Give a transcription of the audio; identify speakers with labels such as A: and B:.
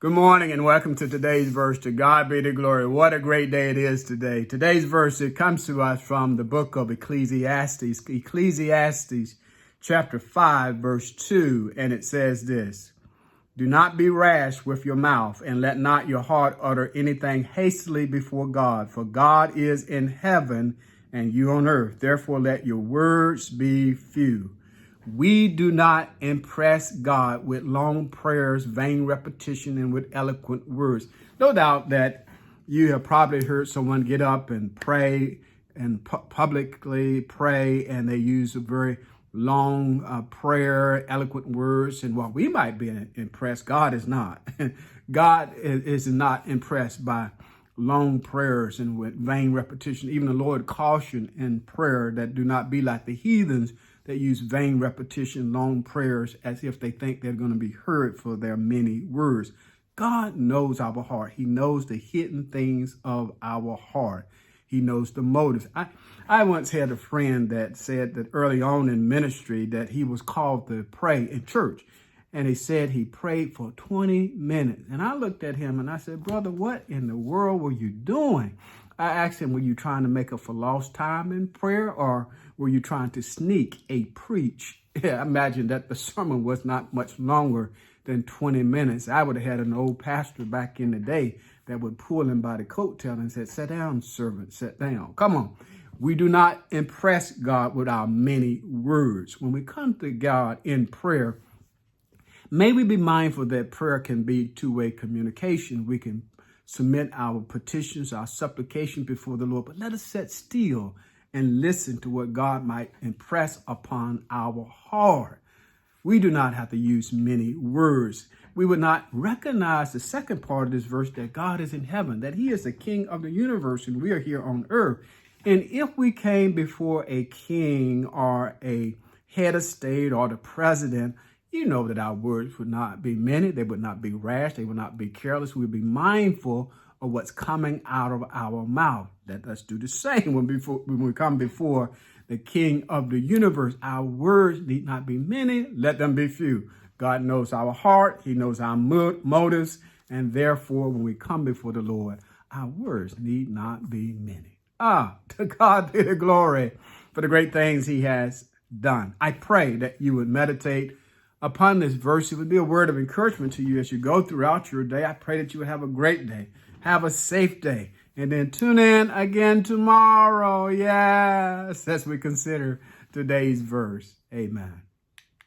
A: Good morning and welcome to today's verse. To God be the glory. What a great day it is today. Today's verse, it comes to us from the book of Ecclesiastes. Ecclesiastes chapter 5, verse 2. And it says this: Do not be rash with your mouth, and let not your heart utter anything hastily before God. For God is in heaven and you on earth. Therefore let your words be few. We do not impress God with long prayers, vain repetition, and with eloquent words. No doubt that you have probably heard someone get up and pray and publicly pray, and they use a very long prayer, eloquent words. And while we might be impressed, God is not. God is not impressed by long prayers and with vain repetition. Even the Lord cautioned in prayer that do not be like the heathens that use vain repetition, long prayers, as if they think they're going to be heard for their many words. God knows our heart. He knows the hidden things of our heart. He knows the motives. I once had a friend that said that early on in ministry that he was called to pray in church. And he said he prayed for 20 minutes. And I looked at him and I said, brother, what in the world were you doing? I asked him, were you trying to make up for lost time in prayer, or were you trying to sneak a preach? Yeah, I imagine that the sermon was not much longer than 20 minutes. I would have had an old pastor back in the day that would pull him by the coattail and said, sit down, servant, sit down. Come on. We do not impress God with our many words. When we come to God in prayer, may we be mindful that prayer can be two-way communication. We can submit our petitions, our supplication before the Lord, but let us sit still and listen to what God might impress upon our heart. We do not have to use many words. We would not recognize the second part of this verse, that God is in heaven, that he is the king of the universe and we are here on earth. And if we came before a king or a head of state or the president, you know that our words would not be many. They would not be rash. They would not be careless. We would be mindful of what's coming out of our mouth. Let us do the same when we come before the King of the universe. Our words need not be many. Let them be few. God knows our heart. He knows our motives. And therefore, when we come before the Lord, our words need not be many. To God be the glory for the great things he has done. I pray that you would meditate upon this verse. It would be a word of encouragement to you as you go throughout your day. I pray that you would have a great day. Have a safe day. And then tune in again tomorrow. Yes, as we consider today's verse. Amen.